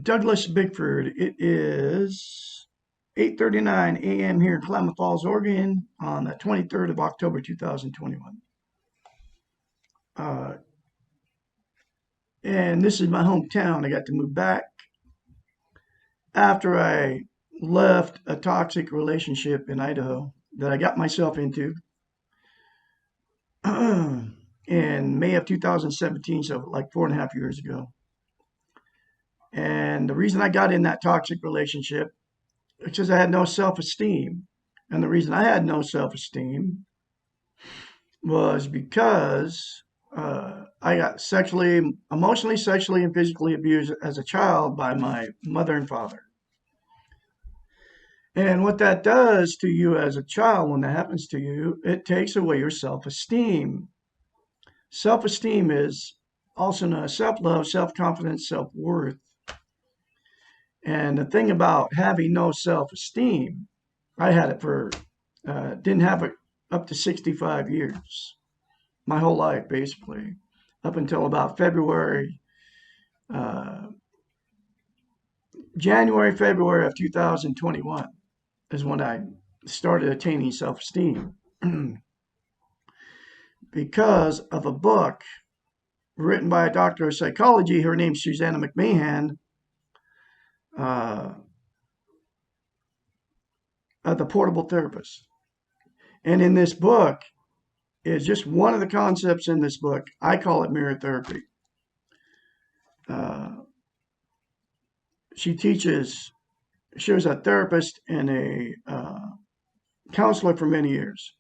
Douglas Bickford. It is 8:39 a.m. here in Klamath Falls, Oregon on the 23rd of October 2021. Uh, and this is my hometown. I got to move back after I left a toxic relationship in Idaho that I got myself into in May of 2017, so like 4.5 years ago. And the reason I got in that toxic relationship is because I had no self-esteem. And the reason I had no self-esteem was because I got emotionally, sexually, and physically abused as a child by my mother and father. And what that does to you as a child, when that happens to you, it takes away your self-esteem. Self-esteem is also known as self-love, self-confidence, self-worth. And the thing about having no self-esteem, I had it didn't have it up to 65 years, my whole life, basically, up until about uh, February of 2021 is when I started attaining self-esteem because of a book written by a doctor of psychology. Her name's Susanna McMahon, uh, the portable therapist. And in this book is just one of the concepts in this book. I call it mirror therapy. Uh, she was a therapist and a counselor for many years.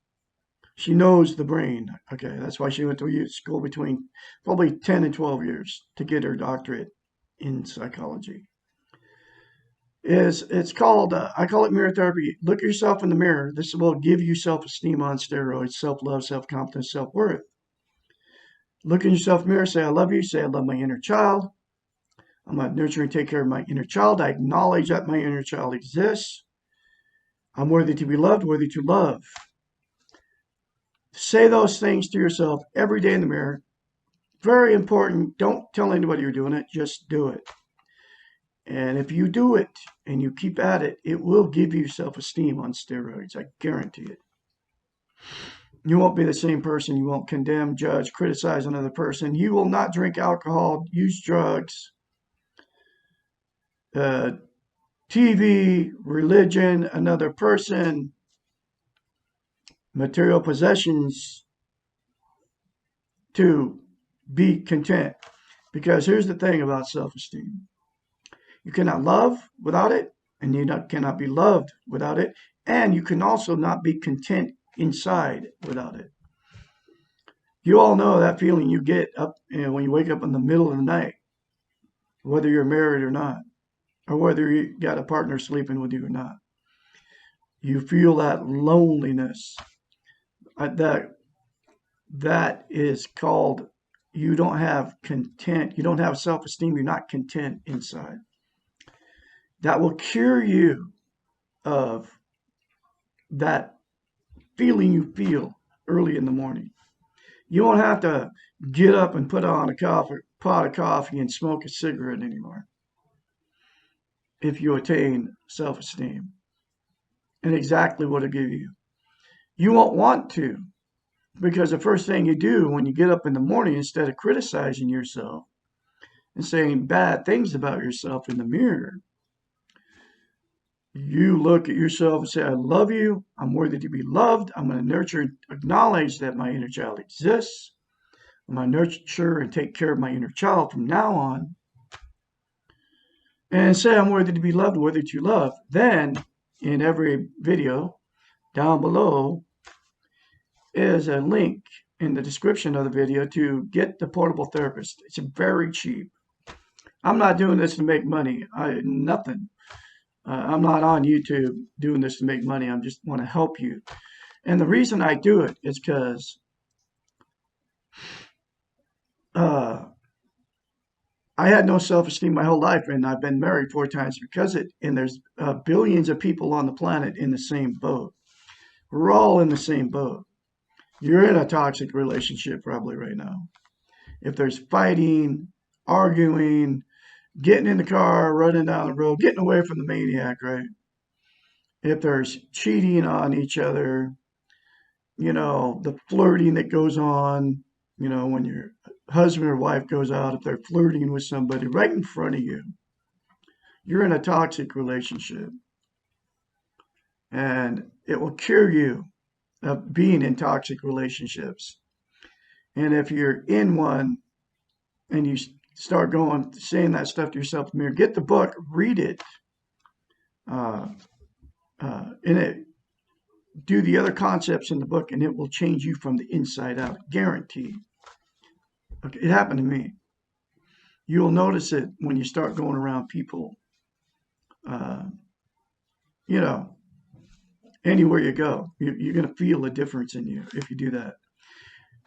She knows the brain. Okay, that's why she went to school between probably 10 and 12 years to get her doctorate in psychology. It's called, I call it mirror therapy. Look at yourself in the mirror. This will give you self-esteem on steroids, self-love, self-confidence, self-worth. Look in yourself in the mirror, say, I love you, say, I love my inner child. I'm going to nurture and take care of my inner child. I acknowledge that my inner child exists. I'm worthy to be loved, worthy to love. Say those things to yourself every day in the mirror. Very important. Don't tell anybody you're doing it. Just do it. And if you do it and you keep at it, it will give you self-esteem on steroids. I guarantee it. You won't be the same person. You won't condemn, judge, criticize another person. You will not drink alcohol, use drugs, TV, religion, another person, material possessions to be content. Because here's the thing about self-esteem. You cannot love without it, and you cannot be loved without it, and you can also not be content inside without it. You all know that feeling you get up when you wake up in the middle of the night, whether you're married or not, or whether you got a partner sleeping with you or not. You feel that loneliness. That is called you don't have content. You don't have self-esteem. You're not content inside. That will cure you of that feeling you feel early in the morning. You won't have to get up and put on a pot of coffee and smoke a cigarette anymore if you attain self-esteem and exactly what it'll give you. You won't want to, because the first thing you do when you get up in the morning, instead of criticizing yourself and saying bad things about yourself in the mirror, you look at yourself and say, I love you. I'm worthy to be loved. I'm going to nurture and acknowledge that my inner child exists. I'm going to nurture and take care of my inner child from now on. And say I'm worthy to be loved, worthy to love. Then, in every video down below is a link in the description of the video to get the portable therapist. It's very cheap. I'm not doing this to make money. Nothing. I'm not on YouTube doing this to make money. I just want to help you. And the reason I do it is because I had no self-esteem my whole life, and I've been married 4 times because it. And there's billions of people on the planet in the same boat. We're all in the same boat. You're in a toxic relationship probably right now. If there's fighting, arguing, getting in the car, running down the road, getting away from the maniac, right? If there's cheating on each other, the flirting that goes on, when your husband or wife goes out, if they're flirting with somebody right in front of you, you're in a toxic relationship. And it will cure you of being in toxic relationships. And if you're in one and you start going, saying that stuff to yourself in the mirror, get the book, read it, uh, and do the other concepts in the book, and it will change you from the inside out, guaranteed. Okay, it happened to me. You'll notice it when you start going around people, uh, you know, anywhere you go. You're going to feel a difference in you if you do that.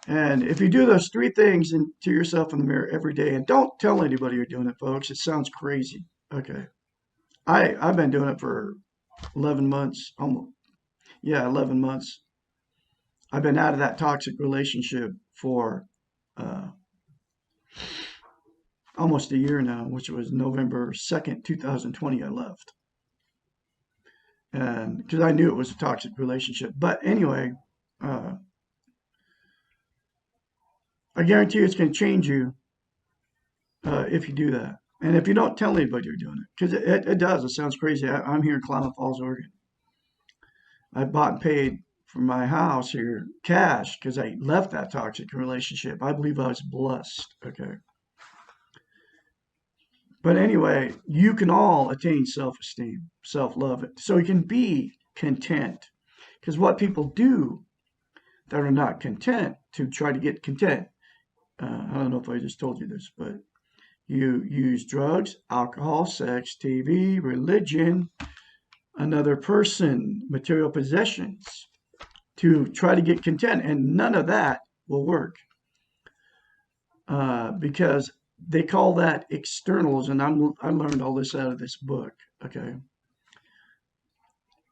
And if you do those three things to yourself in the mirror every day, and don't tell anybody you're doing it, folks, it sounds crazy. Okay. I've been doing it for 11 months, almost, yeah, 11 months. I've been out of that toxic relationship for uh, almost a year now, which was November 2nd, 2020, I left. And because I knew it was a toxic relationship. But anyway, uh, I guarantee you it's going to change you if you do that. And if you don't tell anybody you're doing it, because it does, it sounds crazy. I'm here in Klamath Falls, Oregon. I bought and paid for my house here cash because I left that toxic relationship. I believe I was blessed. Okay. But anyway, you can all attain self esteem, self love. So you can be content. Because what people do that are not content to try to get content, I don't know if I just told you this, but you use drugs, alcohol, sex, TV, religion, another person, material possessions to try to get content. And none of that will work because they call that externals. And I learned all this out of this book. Okay.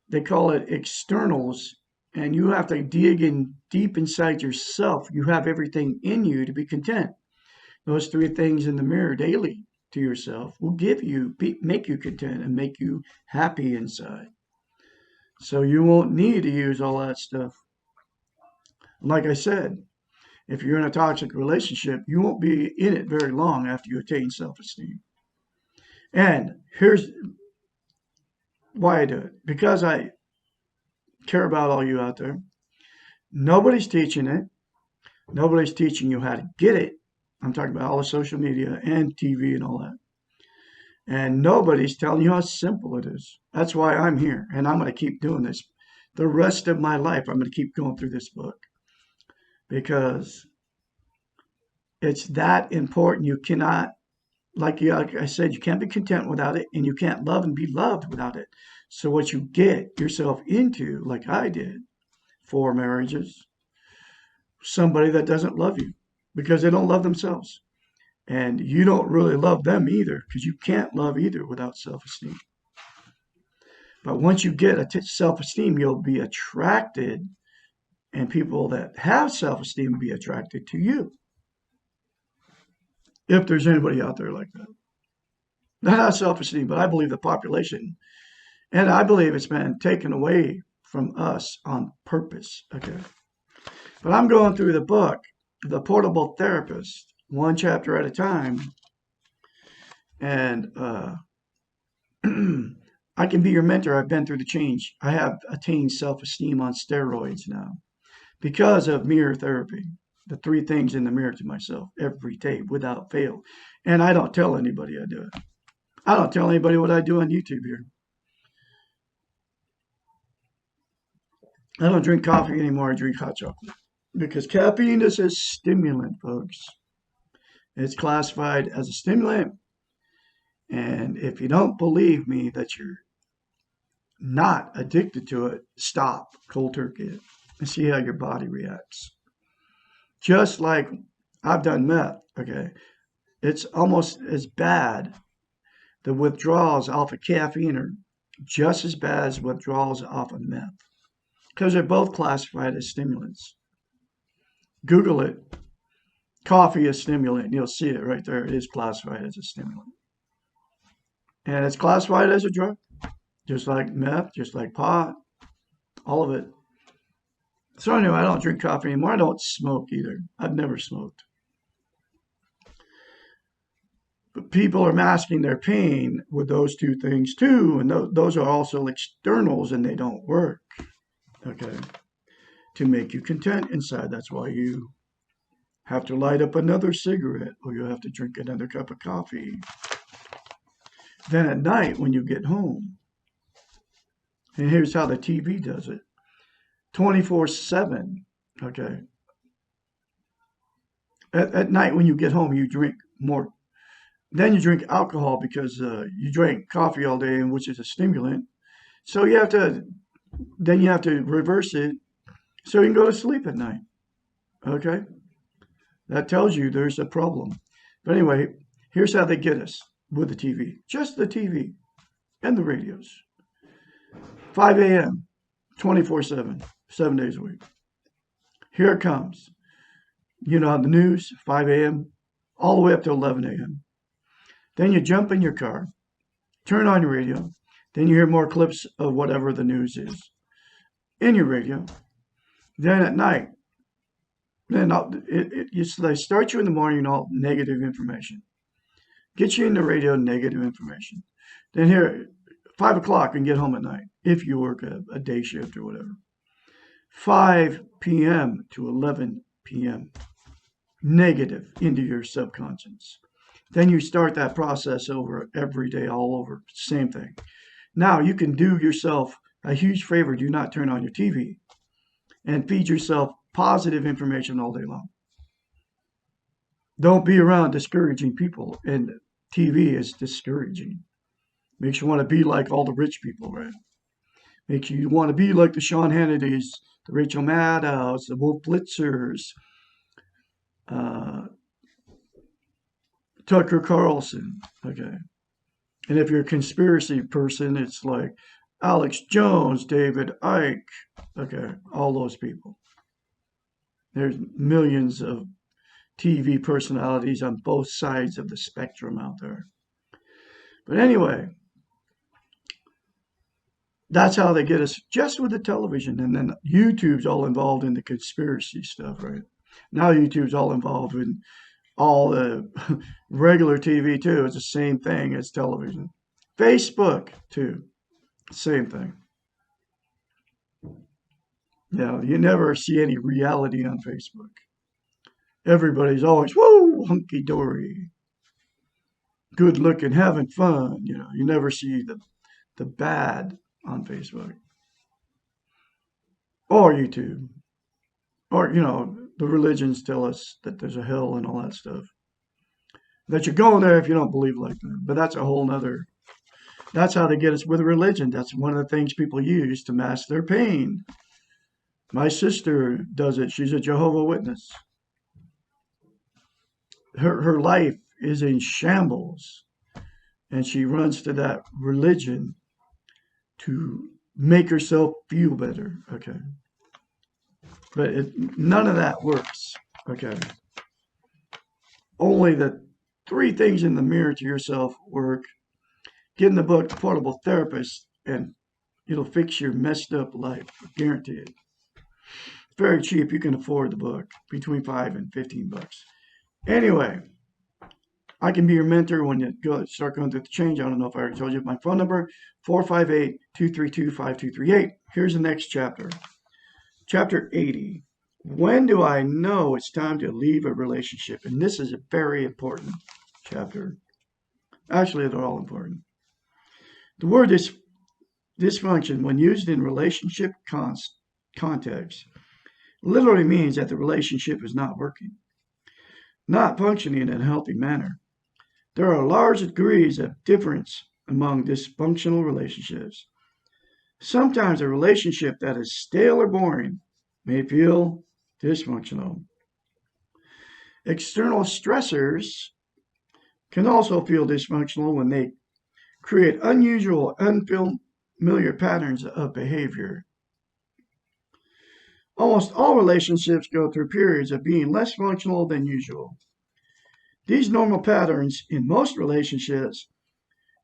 They call it externals. And you have to dig in deep inside yourself. You have everything in you to be content. Those three things in the mirror daily to yourself will make you content and make you happy inside. So you won't need to use all that stuff. Like I said, if you're in a toxic relationship, you won't be in it very long after you attain self-esteem. And here's why I do it. Because I care about all you out there. Nobody's teaching it. Nobody's teaching you how to get it. I'm talking about all the social media and TV and all that. And nobody's telling you how simple it is. That's why I'm here. And I'm going to keep doing this. The rest of my life, I'm going to keep going through this book because it's that important. You cannot, like I said, you can't be content without it, and you can't love and be loved without it. So what you get yourself into, like I did, 4 marriages, somebody that doesn't love you because they don't love themselves. And you don't really love them either because you can't love either without self-esteem. But once you get a self-esteem, you'll be attracted, and people that have self-esteem will be attracted to you. If there's anybody out there like that. That has self-esteem, but I believe the population, and I believe it's been taken away from us on purpose. Okay. But I'm going through the book, The Portable Therapist, one chapter at a time. And I can be your mentor. I've been through the change. I have attained self-esteem on steroids now because of mirror therapy. The three things in the mirror to myself every day without fail. And I don't tell anybody I do it. I don't tell anybody what I do on YouTube here. I don't drink coffee anymore. I drink hot chocolate because caffeine is a stimulant, folks. It's classified as a stimulant. And if you don't believe me that you're not addicted to it, stop cold turkey and see how your body reacts. Just like I've done meth, okay? It's almost as bad. The withdrawals off of caffeine are just as bad as withdrawals off of meth because they're both classified as stimulants. Google it. Coffee is stimulant. You'll see it right there. It is classified as a stimulant. And it's classified as a drug, just like meth, just like pot, all of it. So anyway, I don't drink coffee anymore. I don't smoke either. I've never smoked. But people are masking their pain with those two things too, and those are also externals, and they don't work. Okay, to make you content inside. That's why you have to light up another cigarette, or you have to drink another cup of coffee. Then at night, when you get home, and here's how the TV does it: 24/7. Okay, at night when you get home, you drink more. Then you drink alcohol because you drank coffee all day, and which is a stimulant. So then you have to reverse it so you can go to sleep at night. Okay? That tells you there's a problem. But anyway, here's how they get us with the TV. Just the TV and the radios. 5 a.m., 24/7, 7 days a week. Here it comes. You know, the news, 5 a.m., all the way up to 11 a.m. Then you jump in your car, turn on your radio, then you hear more clips of whatever the news is in your radio. Then at night, they start you in the morning all negative information. Get you in the radio, negative information. Then here, 5 o'clock and get home at night, if you work a day shift or whatever. 5 p.m. to 11 p.m. Negative into your subconscious. Then you start that process over every day, all over. Same thing. Now you can do yourself a huge favor. Do not turn on your TV and feed yourself positive information all day long. Don't be around discouraging people, and TV is discouraging. Makes you want to be like all the rich people, right? Makes you want to be like the Sean Hannitys, the Rachel Maddows, the Wolf Blitzers, Tucker Carlson. Okay. And if you're a conspiracy person, it's like Alex Jones, David Icke. Okay. All those people. There's millions of TV personalities on both sides of the spectrum out there. But anyway, that's how they get us just with the television. And then YouTube's all involved in the conspiracy stuff, right? Now YouTube's all involved in all the regular TV too. It's the same thing as television. Facebook too, same thing. You never see any reality on Facebook. Everybody's always, woo, hunky dory, good looking, having fun. You never see the bad on Facebook or YouTube. Or, the religions tell us that there's a hell and all that stuff. That you're going there if you don't believe like that. But that's a whole nother. That's how they get us with religion. That's one of the things people use to mask their pain. My sister does it. She's a Jehovah's Witness. Her life is in shambles. And she runs to that religion to make herself feel better. Okay. But none of that works. Okay. Only the 3 things in the mirror to yourself work. Get in the book, Portable Therapist, and it'll fix your messed up life. Guarantee it. Very cheap. You can afford the book. Between $5 and $15. Anyway, I can be your mentor when you start going through the change. I don't know if I already told you my phone number, 458-232-5238. Here's the next chapter. Chapter 80. When do I know it's time to leave a relationship? And this is a very important chapter. Actually, they're all important. The word dysfunction, when used in relationship context, literally means that the relationship is not working, not functioning in a healthy manner. There are large degrees of difference among dysfunctional relationships. Sometimes a relationship that is stale or boring may feel dysfunctional. External stressors can also feel dysfunctional when they create unusual, unfamiliar patterns of behavior. Almost all relationships go through periods of being less functional than usual. These normal patterns in most relationships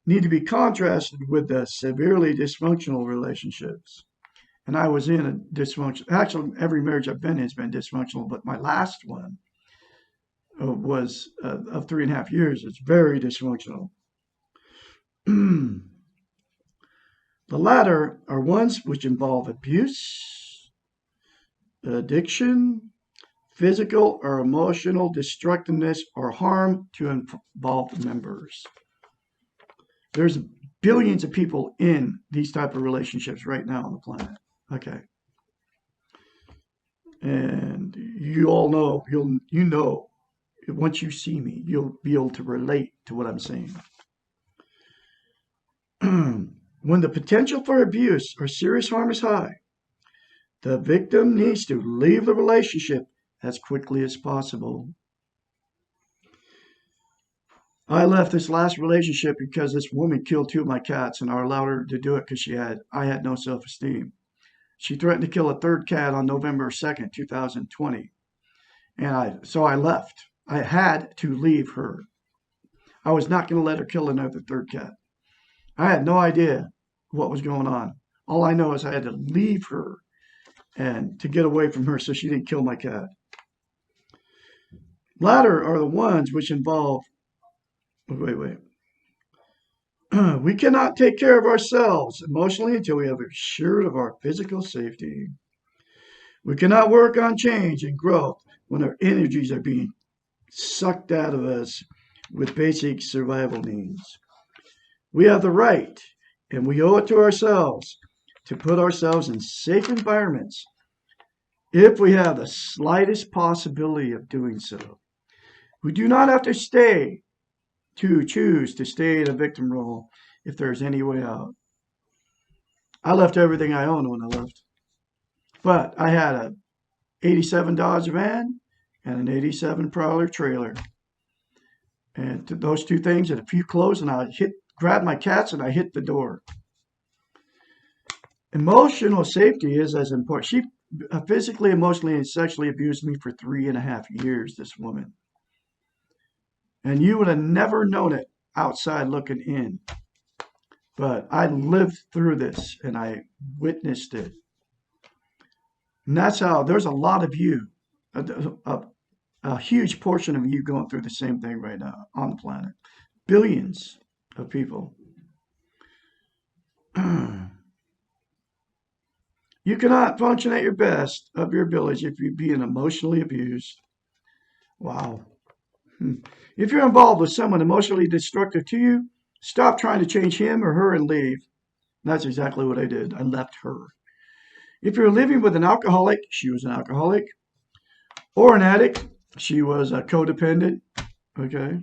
need to be contrasted with the severely dysfunctional relationships. And I was in a dysfunctional, actually, every marriage I've been in has been dysfunctional, but my last one was of 3.5 years. It's very dysfunctional. The latter are ones which involve abuse, addiction, physical or emotional destructiveness, or harm to involved members. There's billions of people in these type of relationships right now on the planet. Okay. And you all know, you know, once you see me, you'll be able to relate to what I'm saying. When the potential for abuse or serious harm is high, the victim needs to leave the relationship as quickly as possible. I left this last relationship because this woman killed 2 of my cats, and I allowed her to do it because I had no self-esteem. She threatened to kill a third cat on November 2nd, 2020. So I left. I had to leave her. I was not going to let her kill another third cat. I had no idea what was going on. All I know is I had to leave her and to get away from her so she didn't kill my cat. Latter are the ones which involve, wait. We cannot take care of ourselves emotionally until we have assured of our physical safety. We cannot work on change and growth when our energies are being sucked out of us with basic survival needs. We have the right, and we owe it to ourselves, to put ourselves in safe environments if we have the slightest possibility of doing so. We do not have to choose to stay in a victim role if there's any way out. I left everything I owned when I left. But I had a 87 Dodge van and an 87 Prowler trailer. And those 2 things and a few clothes, and I grabbed my cats and I hit the door. Emotional safety is as important. She physically, emotionally, and sexually abused me for 3.5 years, this woman. And you would have never known it outside looking in. But I lived through this and I witnessed it. And that's how there's a lot of you, a huge portion of you going through the same thing right now on the planet. Billions of people. You cannot function at your best of your ability if you're being emotionally abused. Wow. If you're involved with someone emotionally destructive to you, stop trying to change him or her and leave. And that's exactly what I did. I left her. If you're living with an alcoholic, she was an alcoholic, or an addict, she was a codependent, okay,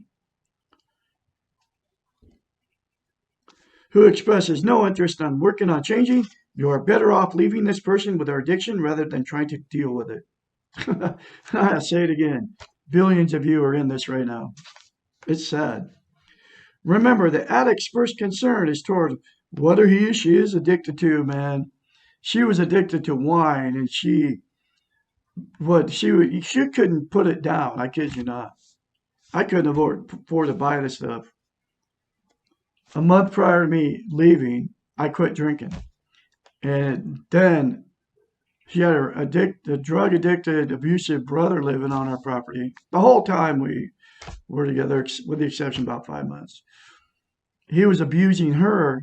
who expresses no interest in working on changing, you are better off leaving this person with their addiction rather than trying to deal with it. I'll say it again. Billions of you are in this right now. It's sad. Remember, the addict's first concern is toward what he or she is addicted to, man. She was addicted to wine, and she couldn't put it down. I kid you not. I couldn't afford to buy this stuff. A month prior to me leaving, I quit drinking. And then she had a drug addicted, abusive brother living on our property. The whole time we were together, with the exception of about 5 months. He was abusing her.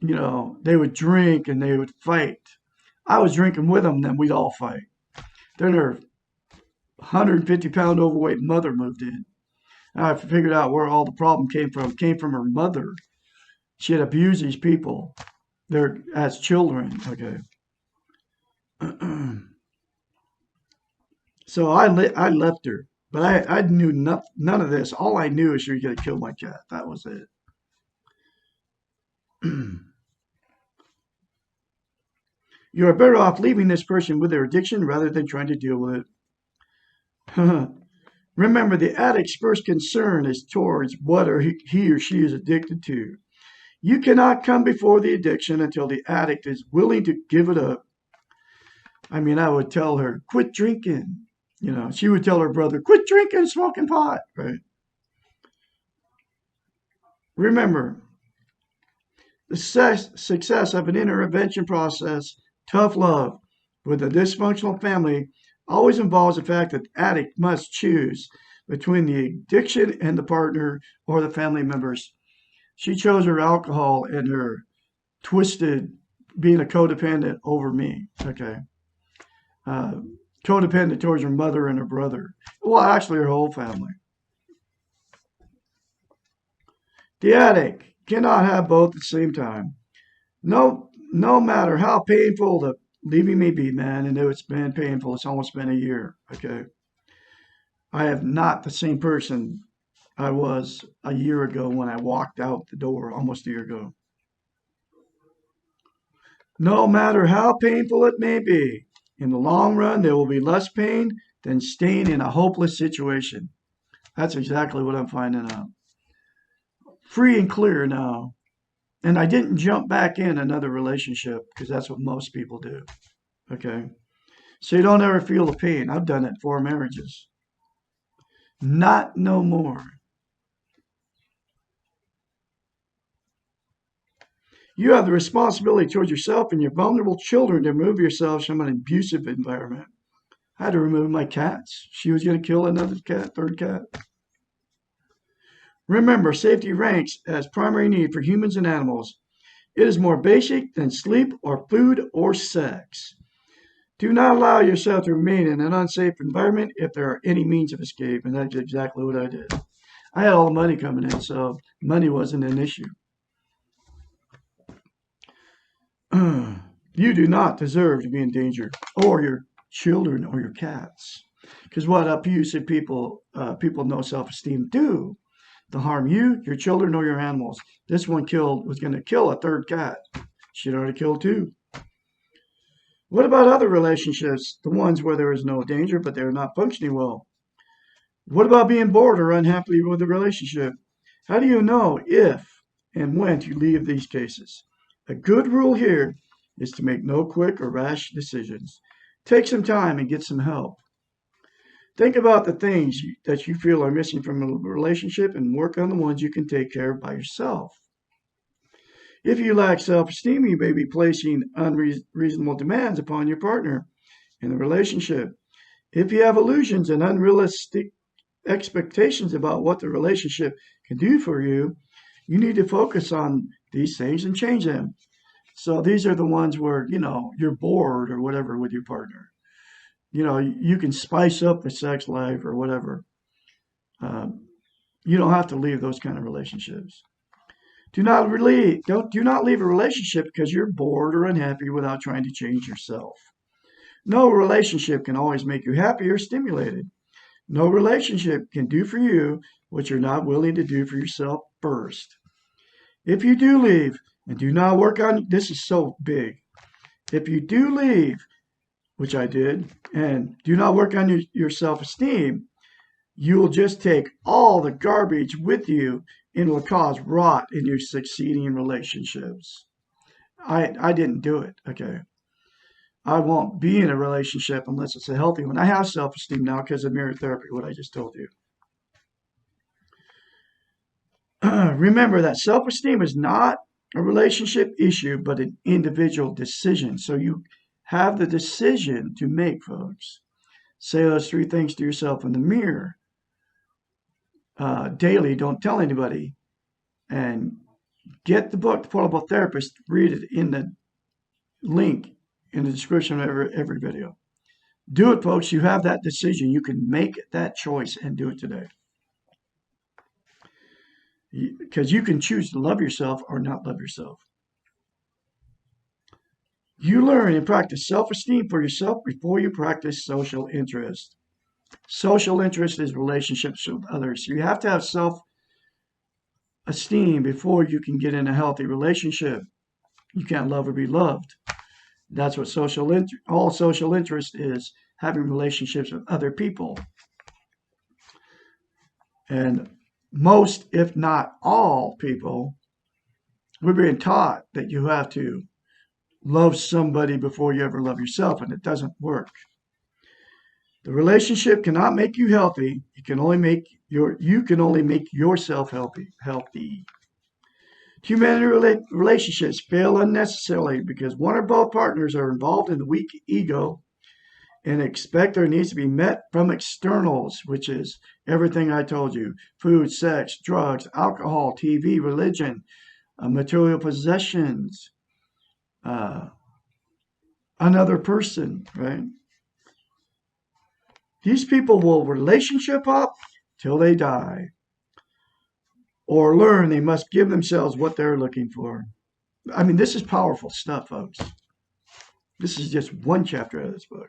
You know, they would drink and they would fight. I was drinking with them, then we'd all fight. Then her 150-pound overweight mother moved in. I figured out where all the problem came from. It came from her mother. She had abused these people. They're as children. Okay. So I left her, but I knew none of this. All I knew is she was going to kill my cat. That was it. You are better off leaving this person with their addiction rather than trying to deal with it. Remember, the addict's first concern is towards what he or she is addicted to. You cannot come before the addiction until the addict is willing to give it up. I mean, I would tell her, quit drinking. You know, she would tell her brother, quit drinking, smoking pot, right? Remember, the success of an intervention process, tough love, with a dysfunctional family always involves the fact that the addict must choose between the addiction and the partner or the family members. She chose her alcohol and her twisted being a codependent over me. Okay. Uh, Codependent towards her mother and her brother. Well, actually, her whole family. The addict cannot have both at the same time. No matter how painful the leaving may be, man, and it's been painful. It's almost been a year. Okay. I am not the same person I was a year ago when I walked out the door almost a year ago. No matter how painful it may be, in the long run, there will be less pain than staying in a hopeless situation. That's exactly what I'm finding out. Free and clear now. And I didn't jump back in another relationship because that's what most people do. Okay. So you don't ever feel the pain. I've done it 4 marriages. Not no more. You have the responsibility towards yourself and your vulnerable children to remove yourselves from an abusive environment. I had to remove my cats. She was going to kill another cat, third cat. Remember, safety ranks as primary need for humans and animals. It is more basic than sleep or food or sex. Do not allow yourself to remain in an unsafe environment if there are any means of escape. And that's exactly what I did. I had all the money coming in, so money wasn't an issue. You do not deserve to be in danger, or your children, or your cats. Because what abusive people no self-esteem do to harm you, your children, or your animals. This one was going to kill a third cat. She'd already killed two. What about other relationships? The ones where there is no danger, but they're not functioning well. What about being bored or unhappy with the relationship? How do you know if and when to leave these cases? A good rule here is to make no quick or rash decisions. Take some time and get some help. Think about the things that you feel are missing from a relationship and work on the ones you can take care of by yourself. If you lack self-esteem, you may be placing unreasonable demands upon your partner in the relationship. If you have illusions and unrealistic expectations about what the relationship can do for you, you need to focus on these things and change them. So these are the ones where, you're bored or whatever with your partner. You can spice up the sex life or whatever. You don't have to leave those kind of relationships. Do not leave a relationship because you're bored or unhappy without trying to change yourself. No relationship can always make you happy or stimulated. No relationship can do for you what you're not willing to do for yourself first. If you do leave and do not work on this is so big. If you do leave, which I did, and do not work on your self-esteem, you will just take all the garbage with you and will cause rot in your succeeding relationships. I didn't do it, okay? I won't be in a relationship unless it's a healthy one. I have self-esteem now because of mirror therapy, what I just told you. Remember that self-esteem is not a relationship issue, but an individual decision. So you have the decision to make, folks. Say those 3 things to yourself in the mirror daily. Don't tell anybody. And get the book, The Portable Therapist. Read it in the link in the description of every video. Do it, folks. You have that decision. You can make that choice and do it today. Because you can choose to love yourself or not love yourself. You learn and practice self-esteem for yourself before you practice social interest. Social interest is relationships with others. So you have to have self-esteem before you can get in a healthy relationship. You can't love or be loved. That's what all social interest is, having relationships with other people. And most, if not all people, we're being taught that you have to love somebody before you ever love yourself, and it doesn't work. The relationship cannot make you healthy. You can only make yourself healthy. Human relationships fail unnecessarily because one or both partners are involved in the weak ego and expect their needs to be met from externals, which is everything I told you: food, sex, drugs, alcohol, TV, religion, material possessions, uh, another person, right? These people will relationship up till they die or learn they must give themselves what they're looking for. I mean, this is powerful stuff, folks. This is just one chapter of this book.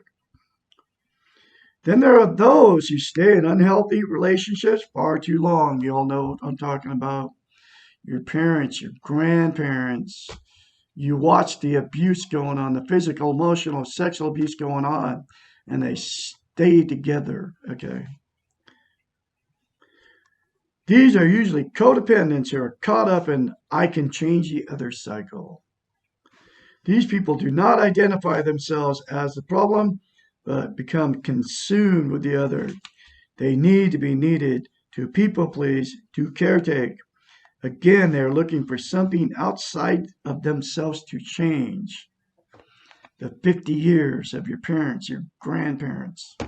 Then there are those who stay in unhealthy relationships far too long. You all know what I'm talking about. Your parents, your grandparents. You watch the abuse going on, the physical, emotional, sexual abuse going on, and they stay together, okay? These are usually codependents who are caught up in I can change the other cycle. These people do not identify themselves as the problem, but become consumed with the other. They need to be needed, to people please, to caretake. Again, they're looking for something outside of themselves to change. The 50 years of your parents, your grandparents,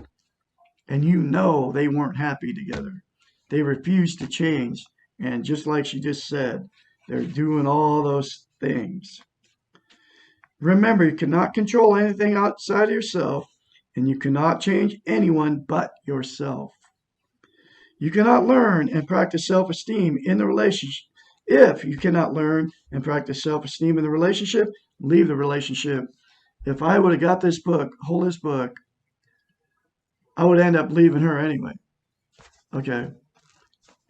and you know they weren't happy together. They refused to change. And just like she just said, they're doing all those things. Remember, you cannot control anything outside of yourself, and you cannot change anyone but yourself. You cannot learn and practice self-esteem in the relationship. If you cannot learn and practice self-esteem in the relationship, leave the relationship. If I would have got this book, hold this book, I would end up leaving her anyway. Okay.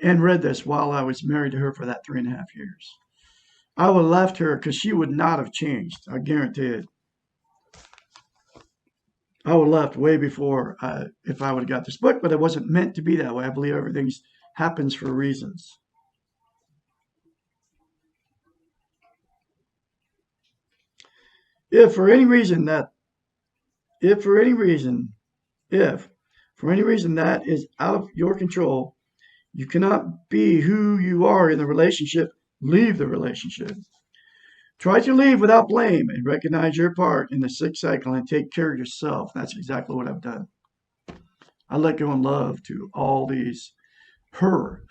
And read this while I was married to her for that 3.5 years. I would have left her because she would not have changed. I guarantee it. I would have left way before if I would have got this book, but it wasn't meant to be that way. I believe everything happens for reasons. If for any reason that, if for any reason, if for any reason that is out of your control, you cannot be who you are in the relationship, leave the relationship. Try to leave without blame and recognize your part in the sick cycle and take care of yourself. That's exactly what I've done. I let go in love to all these, her,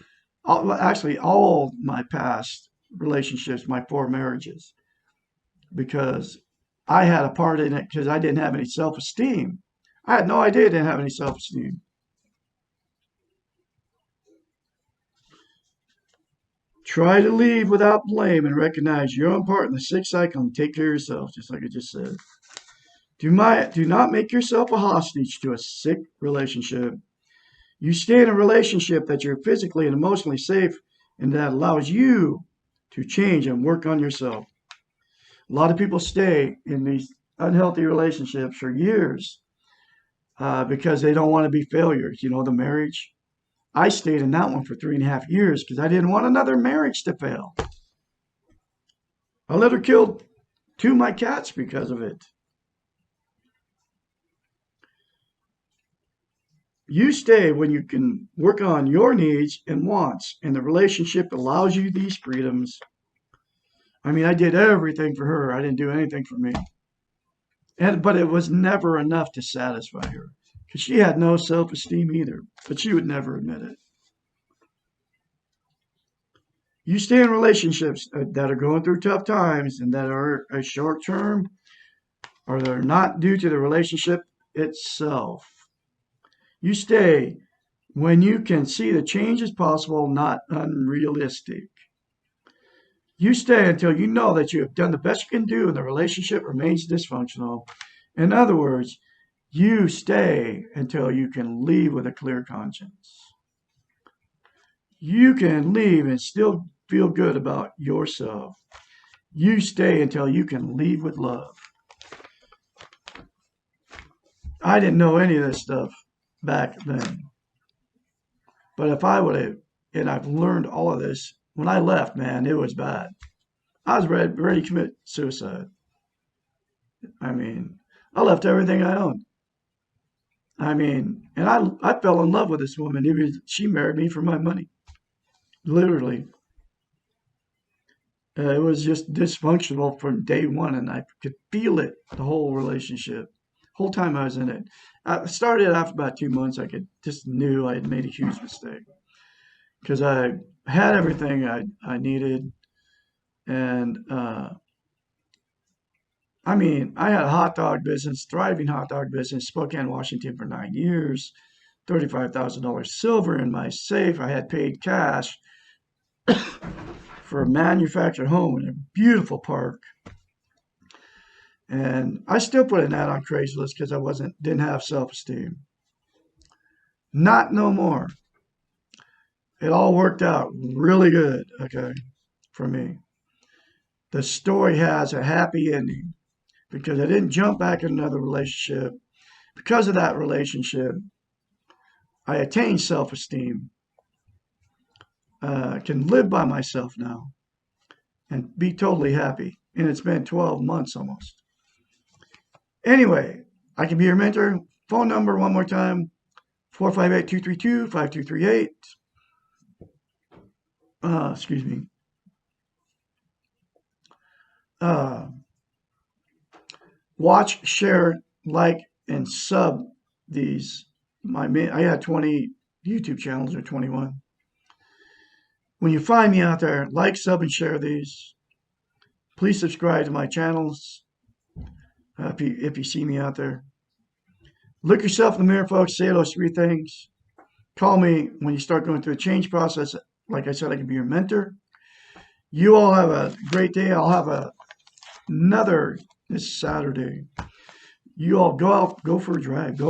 actually all my past relationships, my 4 marriages, because I had a part in it because I didn't have any self-esteem. I had no idea I didn't have any self-esteem. Try to leave without blame and recognize your own part in the sick cycle and take care of yourself, just like I just said. Do not make yourself a hostage to a sick relationship. You stay in a relationship that you're physically and emotionally safe and that allows you to change and work on yourself. A lot of people stay in these unhealthy relationships for years because they don't want to be failures. You know, the marriage. I stayed in that one for 3.5 years because I didn't want another marriage to fail. I let her kill 2 of my cats because of it. You stay when you can work on your needs and wants, and the relationship allows you these freedoms. I mean, I did everything for her. I didn't do anything for me. But it was never enough to satisfy her because she had no self-esteem either, but she would never admit it. You stay in relationships that are going through tough times and that are a short term or they're not due to the relationship itself. You stay when you can see the change is possible, not unrealistic. You stay until you know that you have done the best you can do and the relationship remains dysfunctional. In other words, you stay until you can leave with a clear conscience. You can leave and still feel good about yourself. You stay until you can leave with love. I didn't know any of this stuff back then. But if I would have, and I've learned all of this, when I left, man, it was bad. I was ready to commit suicide. I mean, I left everything I owned. I mean, and I fell in love with this woman. Even she married me for my money, literally. It was just dysfunctional from day one, and I could feel it the whole relationship, whole time I was in it. I started after about 2 months. I could just knew I had made a huge mistake because I had everything I needed, and I mean, I had a hot dog business, thriving hot dog business, Spokane, Washington for 9 years, $35,000 silver in my safe. I had paid cash for a manufactured home in a beautiful park. And I still put an ad on Craigslist because didn't have self-esteem. Not no more. It all worked out really good, okay, for me. The story has a happy ending because I didn't jump back in another relationship. Because of that relationship, I attained self-esteem. Can live by myself now and be totally happy. And it's been 12 months almost. Anyway, I can be your mentor. Phone number one more time, 458-232-5238. Excuse me. Uh, Watch, share, like, and sub these. I had 20 YouTube channels or 21. When you find me out there, like, sub, and share these. Please subscribe to my channels if you see me out there. Look yourself in the mirror, folks. Say those three things. Call me when you start going through a change process. Like I said, I can be your mentor. You all have a great day. I'll have another this Saturday. You all go out, go for a drive,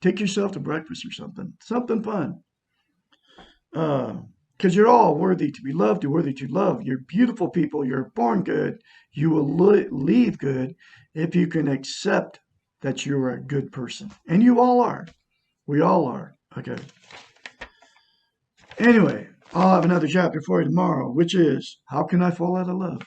take yourself to breakfast or something fun. Because you're all worthy to be loved, you're worthy to love. You're beautiful people. You're born good. You will leave good if you can accept that you're a good person, and you all are. We all are. Okay. Anyway, I'll have another chapter for you tomorrow, which is how can I fall out of love?